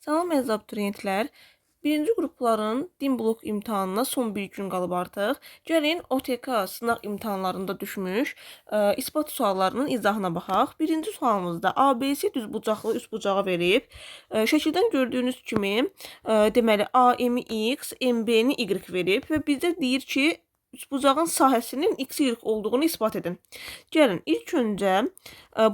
Salam əziz abituriyentlər. Birinci qrupların din blok imtahanına son bir gün qalıb artıq. Gəlin OTK sınaq imtahanlarında düşmüş isbat suallarının izahına baxaq. Birinci sualımızda ABC düzbucaqlı üçbucağı verib. Şəkildən gördüyünüz kimi deməli AM-i X, MB-ni Y verib və bizə deyir ki, üçbucağın sahəsinin x-y olduğunu isbat edin. Gəlin, ilk öncə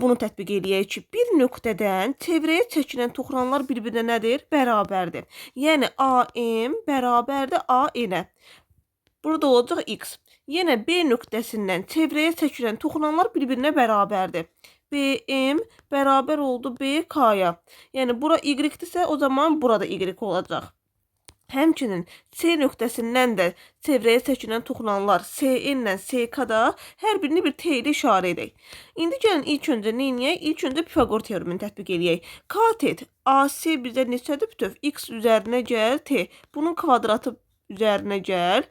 bunu tətbiq eləyək ki, bir nöqtədən çevrəyə çəkilən toxranlar bir-birinə nədir? Bərabərdir. Yəni, AM bərabərdir AN-ə. Burada olacaq x. Yenə B nöqtəsindən çevrəyə çəkilən toxranlar bir-birinə bərabərdir. BM bərabər oldu BK-ya. Yəni, bura y-dirsə, o zaman burada y olacaq. Həmçinin C nöqtəsindən də çevrəyə çəkilən toxunanlar CN ilə CK da hər birini bir T ilə işarə edək. İndi gəlin ilk öncə nə edək? İlk öncə Pifaqor teoremini tətbiq edək. Katet AC bizə neçədir bütöv? X üzərinə gəl T. Bunun kvadratı üzərinə gəl.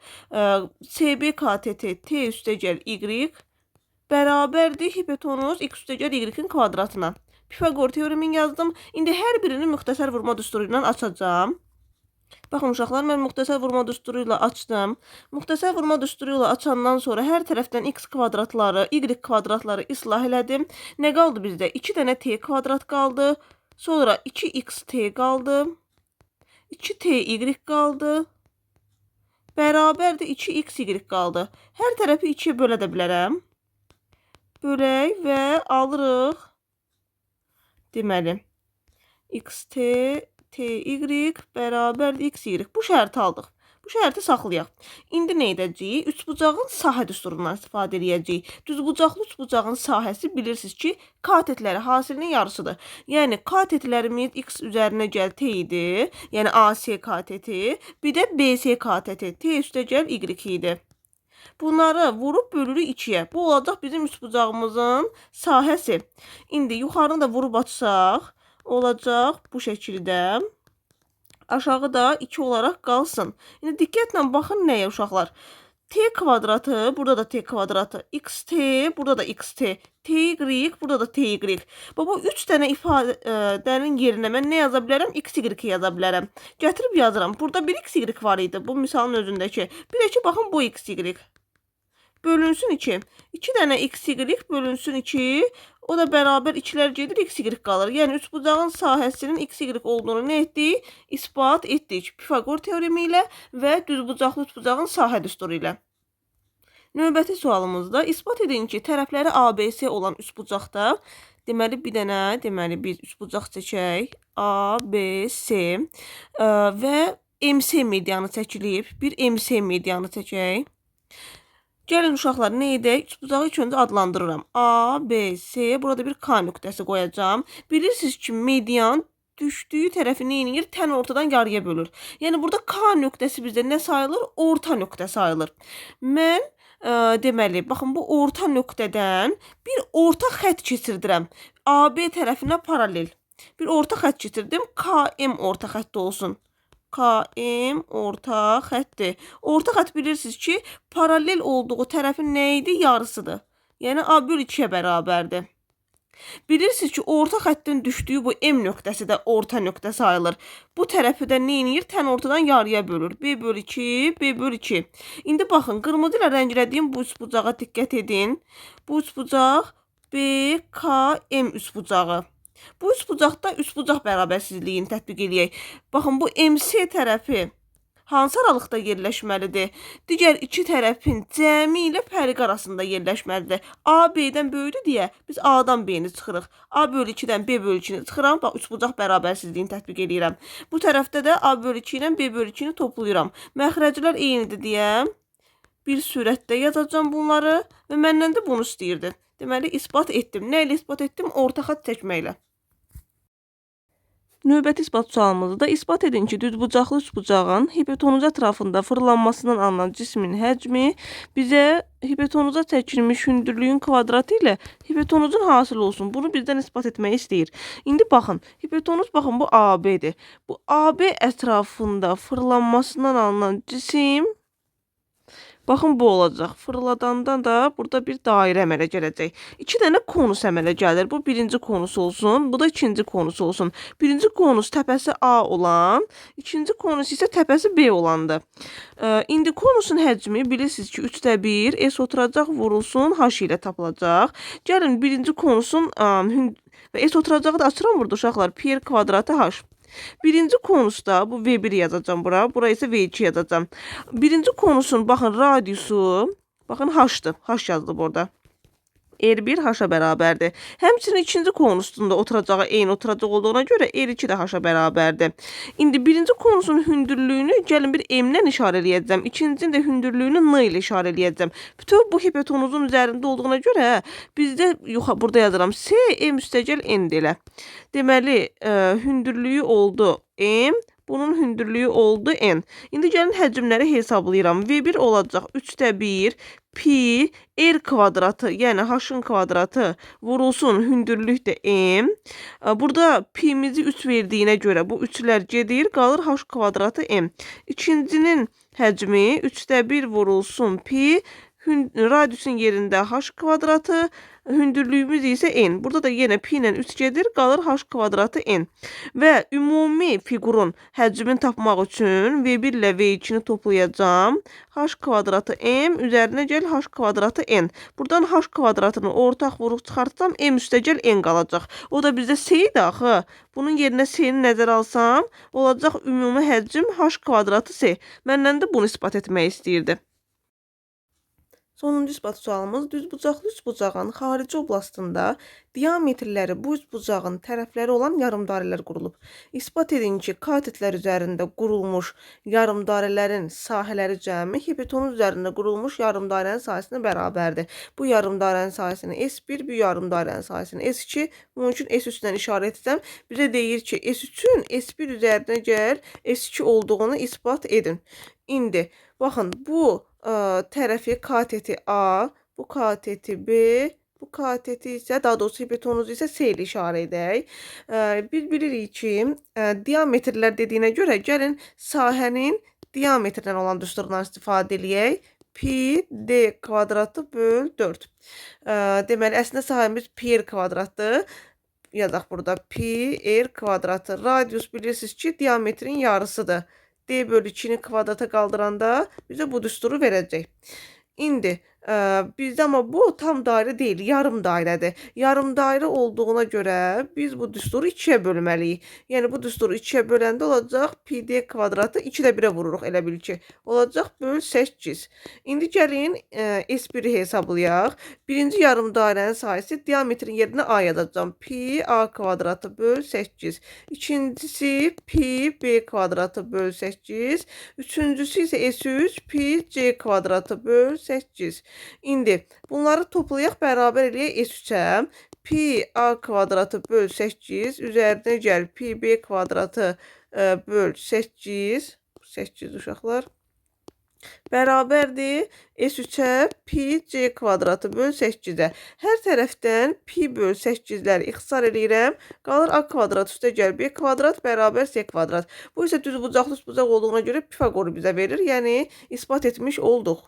CB kateti T üstə gəl Y bərabərdir hipotenuz X üstə gəl Y-in kvadratına. Pifaqor teoremini yazdım. İndi hər birini müxtəsər vurma düsturu ilə açacağım. Baxın uşaqlar, mən müxtəsər vurma düsturu ilə açdım. Müxtəsər vurma düsturu ilə açandan sonra hər tərəfdən x kvadratları, y kvadratları islah elədim. Nə qaldı bizdə? 2 dənə t kvadrat qaldı. Sonra 2xt qaldı. 2ty qaldı. Bərabərdir 2xy qaldı. Hər tərəfi 2-yə bölə də bilərəm. Bölək və alırıq. Deməli, xt ty bərabərdir xy. Bu şərti aldıq. Bu şərti saxlayaq. İndi nə edəcəyik? Üçbucağın sahə düsturundan istifadə edəcəyik. Düzbucaqlı üçbucağın sahəsi bilirsiniz ki, katetləri hasilinin yarısıdır. Yəni, katetlərimiz x üzərinə gəl t idi. Yəni, AC kateti. Bir də BC kateti. T üstə gəl y idi. Bunları vurub bölürük 2-yə. Bu olacaq bizim üçbucağımızın sahəsi. İndi yuxarını da vurub açsaq, olacaq bu şəkildə. Aşağı da 2 olaraq qalsın. İndi diqqətlə baxın nəyə uşaqlar? T kvadratı, burada da t kvadratı. Xt, burada da xt. Ty, burada da ty. Bu 3 dənə ifadənin yerinə mən nə yaza bilərəm? Xy yaza bilərəm. Gətirib yazıram. Burada bir xy var idi. Bu misalın özündəki. Bir də ki, baxın bu xy. Bölünsün 2. 2 dənə xy bölünsün 2. O da bərabər 2-lər gedir, xy qalır. Yəni, üçbucağın sahəsinin xy olduğunu nə etdik? İsbat etdik. Pifaqor teoremi ilə və düzbucaqlı üçbucağın sahə düsturu ilə. Növbəti sualımızda isbat edin ki, tərəfləri ABC olan üçbucaqda deməli, bir dənə, biz üçbucaq çəkək. ABC və MC medianı çəkilib. Bir MC medianı çəkək. Gəlin uşaqlar, nə edək? Üçbucağı ilk öncə adlandırıram. A, B, C, burada bir K nöqtəsi qoyacağım. Bilirsiniz ki, median düşdüyü tərəfi nə edir? Tən ortadan yarıya bölür. Yəni, burada K nöqtəsi bizdə nə sayılır? Orta nöqtə sayılır. Mən, deməli, baxın, bu orta nöqtədən bir orta xət keçirdirəm. AB tərəfinə paralel. Bir orta xət keçirdim. KM orta xəttdə olsun. KM orta xətdir. Orta xət bilirsiniz ki, paralel olduğu tərəfin nə idi? Yarısıdır. Yəni, A böl 2-yə bərabərdir. Bilirsiniz ki, orta xətdən düşdüyü bu M nöqtəsi də orta nöqtə sayılır. Bu tərəfi də nə edir? Tən ortadan yarıya bölür. B böl 2, B böl 2. İndi baxın, qırmızı ilə rənglədiyim bu üçbucağa diqqət edin. Bu üçbucaq BKM üçbucağı. Bu üçbucaqda üçbucaq bərabərsizliyini tətbiq edək. Baxın, bu MC tərəfi hansı aralıqda yerləşməlidir? Digər iki tərəfin cəmi ilə fərqi arasında yerləşməlidir. A, B-dən böyüdür deyə biz A-dan B-ni çıxırıq. A böl 2-dən B böl 2-ni çıxıram. Bax, üçbucaq bərabərsizliyini tətbiq edirəm. Bu tərəfdə də A böl 2 ilə B böl 2-ni toplayıram. Məxrəclər eynidir deyə bir sürətdə yazacağım bunları və məndən də bunu istəyirdi. Deməli, isbat etdim. Nə ilə isbat etdim? Orta xət çəkməklə. Növbəti isbat sualımızda isbat edin ki, düzbucaqlı üçbucağın hipotenuza ətrafında fırlanmasından alınan cismin həcmi bizə hipotenuza çəkilmiş hündürlüyün kvadratı ilə hipotenuzun hasil olsun. Bunu bizdən isbat etmək istəyir. İndi baxın, hipotenuz baxın bu AB-dir. Bu AB ətrafında fırlanmasından alınan cisim Baxın bu olacaq. Fırladandan da burada bir dairə əmələ gələcək. 2 dənə konus əmələ gəlir. Bu birinci konus olsun, bu da ikinci konus olsun. Birinci konus təpəsi A olan, ikinci konus isə təpəsi B olandır. İndi konusun həcmi bilirsiniz ki 3də 1, S oturacaq vurulsun, H ilə tapılacaq. Gəlin birinci konusun və S oturacağı da açıram burada uşaqlar. Pi kvadratı H. Birinci konusda bu V1 yazacağım bura. Buraya isə V2 yazacağım. Birinci konusun baxın radiusu, baxın H-dır. H yazılıb orada. R1 H-a bərabərdir. Həmçinin ikinci konusunda oturacağı eyni oturacaq olduğuna görə R2 də H-a bərabərdir. İndi birinci konusun hündürlüyünü gəlin bir M-lə işarə eləyəcəm. İkincinin də hündürlüyünü N ilə işarə eləyəcəm. Bütün bu hipotenuzun üzərində olduğuna görə bizdə burada yazıram S M üstəgəl N-dir elə. Deməli, hündürlüyü oldu M, bunun hündürlüyü oldu N. İndi gəlin həcmləri hesablayıram. V1 olacaq 3də 1 pi R kvadratı, yəni H-ın kvadratı vurulsun hündürlük də M. Burada pi'mizi 3 verdiyinə görə bu 3'lər gedir, qalır H kvadratı M. İkincinin həcmi 3də 1 vurulsun pi, radiusun yerində H kvadratı, hündürlüyümüz isə N. Burada da yenə pi ilə 3 gedir, qalır H kvadratı N. Və ümumi fiqurun həcmini tapmaq üçün V1 ilə V2-ni toplayacağım. H kvadratı M üzərinə gəl H kvadratı N. Buradan H kvadratını ortaq vuruq çıxartsam M üstəgəl N qalacaq. O da bizdə S-dir axı. Bunun yerinə S-ni nəzərə alsam, olacaq ümumi həcm H kvadratı S. Məndən də bunu isbat etmək istəyirdi. Sonuncu isbat sualımız düzbucaqlı üçbucağın xarici oblastında diametrləri bu üçbucağın tərəfləri olan yarımdairələr qurulub. İsbat edin ki, katetlər üzərində qurulmuş yarımdairələrin sahələri cəmi hipotenuz üzərində qurulmuş yarımdairənin sahəsinə bərabərdir. Bu yarımdairənin sahəsini S1, bu yarımdairənin sahəsini S2, bunun üçün S3-dən işarət etsəm, bizə deyir ki, S3-ün S1 üzərinə gəl S2 olduğunu isbat edin. İndi, baxın, bu tərəfi kateti A, bu kateti B, bu kateti isə, daha doğrusu hipotenuzu isə S ilə işarə edək. Biz bilirik ki, diametrlər dediyinə görə gəlin sahənin diametrindən olan düsturundan istifadə edək. Pi D kvadratı böl 4. Deməli, əslində sahəmiz pi R kvadratdır. Yazaq burada pi R kvadratı. Radius bilirsiniz ki, diametrin yarısıdır. D bölü 2'ni kvadrata qaldıranda bizə bu düsturu verəcək. İndi bizdə amma bu tam dairə deyil, yarım dairədir. Yarım dairə olduğuna görə biz bu düsturu 2'yə bölməliyik. Yəni bu düsturu 2'yə böləndə olacaq pi d kvadratı 2-də 1'ə vururuq elə bil ki. Olacaq böl 8. İndi gəlin S1'i hesablayaq. Birinci yarım dairənin sahəsi diametrin yerinə A yazacağam. Pi A kvadratı böl 8. İkincisi pi B kvadratı böl 8. Üçüncüsü isə S3 pi C kvadratı böl 8. İndi bunları toplayaq, bərabər eləyək S3-ə. Pi A kvadratı böl 8 üzərinə gəl pi B kvadratı böl 8. 8 uşaqlar. Bərabərdir S3-ə pi C kvadratı böl 8-ə. Hər tərəfdən pi böl 8-ləri ixtisar eləyirəm. Qalır A kvadrat üstə gəl B kvadrat bərabər C kvadrat. Bu isə düzbucaqlı üçbucaq olduğuna görə Pifagoru bizə verir. Yəni isbat etmiş olduq.